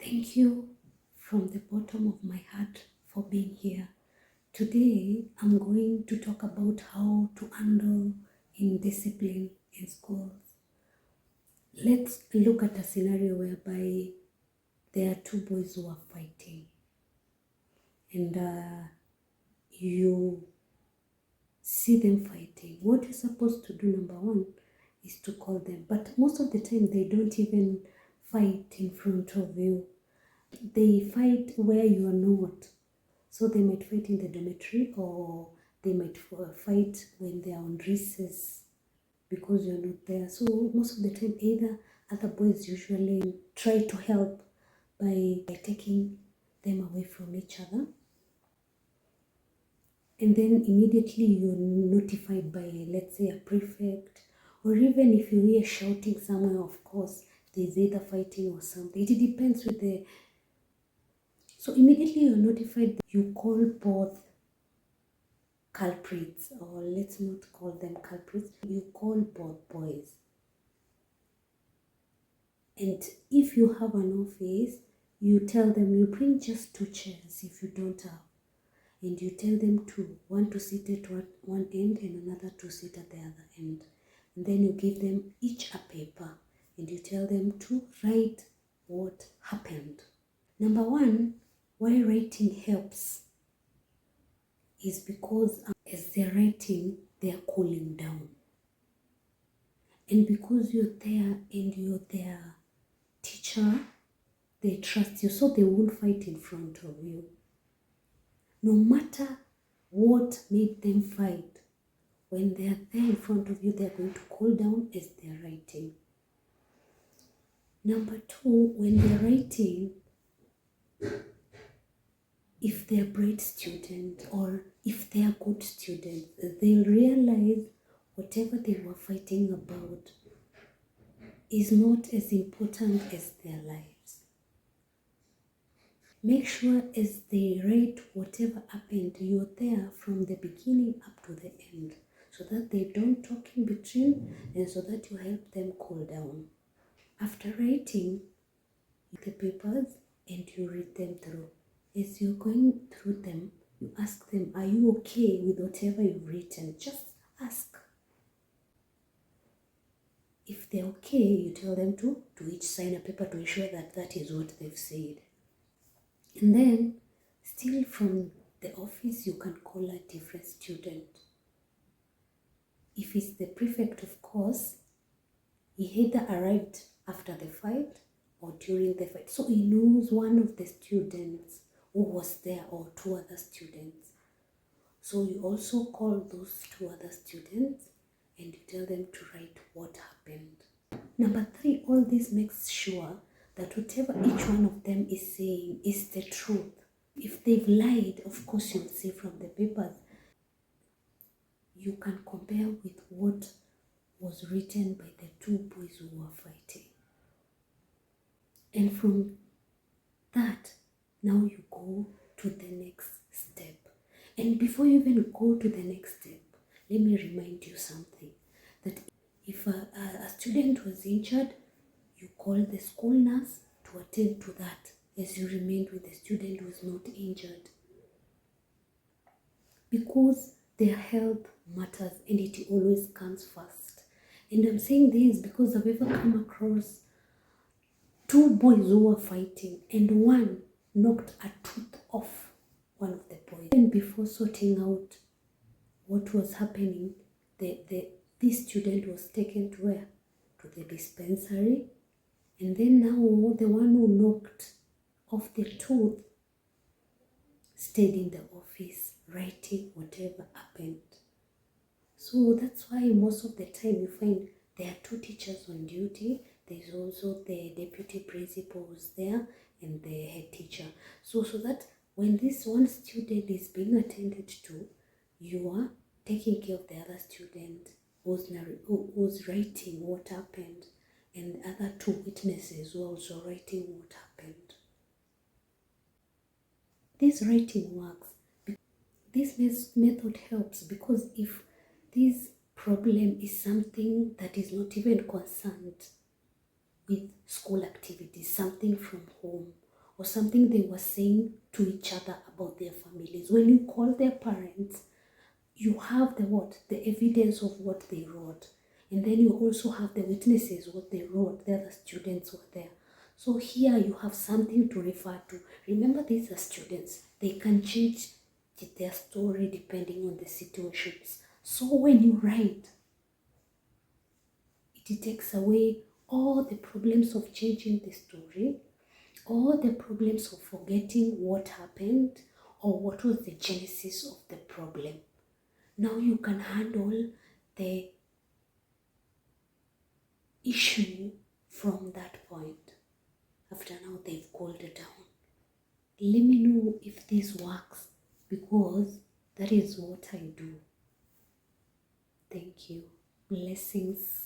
Thank you from the bottom of my heart for being here. Today, I'm going to talk about how to handle indiscipline in schools. Let's look at a scenario whereby there are two boys who are fighting, and you see them fighting. What you're supposed to do, number one, is to call them. But most of the time, they don't even fight in front of you. They fight where you are not. So they might fight in the dormitory, or they might fight when they are on recess because you're not there. So most of the time, either other boys usually try to help by taking them away from each other. And then immediately you're notified by, let's say, a prefect, or even if you hear shouting somewhere, of course, there's either fighting or something. It depends with the... So immediately you're notified, you call both culprits, or let's not call them culprits, you call both boys. And if you have an office, you tell them, you bring just 2 chairs if you don't have. And you tell them one to sit at one end and another to sit at the other end. And then you give them each a paper and you tell them to write what happened. Number one, why writing helps is because as they're writing, they're cooling down. And because you're there and you're their teacher, they trust you, so they won't fight in front of you. No matter what made them fight, when they're there in front of you, they're going to cool down as they're writing. Number two, when they're writing, if they're bright students or if they're good students, they'll realize whatever they were fighting about is not as important as their lives. Make sure as they write whatever happened, you're there from the beginning up to the end, so that they don't talk in between and so that you help them cool down. After writing the papers and you read them through. As you're going through them, you ask them, are you okay with whatever you've written? Just ask. If they're okay, you tell them to each sign a paper to ensure that that is what they've said. And then, still from the office, you can call a different student. If it's the prefect, of course, he either arrived after the fight or during the fight. So he knows one of the students who was there, or 2 other students. So you also call those 2 other students and you tell them to write what happened. Number 3, all this makes sure that whatever each one of them is saying is the truth. If they've lied, of course you'll see from the papers. You can compare with what was written by the 2 boys who were fighting. And from that, now you go to the next step. And before you even go to the next step, let me remind you something. That if a student was injured, you call the school nurse to attend to that as you remained with the student who is not injured. Because their health matters and it always comes first. And I'm saying this because I've ever come across 2 boys who were fighting and one knocked a tooth off one of the boys. And before sorting out what was happening, this student was taken to where? To the dispensary. And then now the one who knocked off the tooth stayed in the office writing whatever happened. So that's why most of the time you find there are 2 teachers on duty. There's also the deputy principal who's there and the head teacher. So that when this one student is being attended to, you are taking care of the other student who's writing what happened, and the other 2 witnesses who are also writing what happened. This writing works. This method helps because if this problem is something that is not even concerned with school activities, something from home, or something they were saying to each other about their families. When you call their parents, you have the evidence of what they wrote. And then you also have the witnesses, what they wrote. The other students were there. So here you have something to refer to. Remember, these are students. They can change their story depending on the situations. So when you write, it takes away all the problems of changing the story, all the problems of forgetting what happened or what was the genesis of the problem. Now you can handle the issue from that point. After now they've cooled it down. Let me know if this works, because that is what I do. Thank you. Blessings.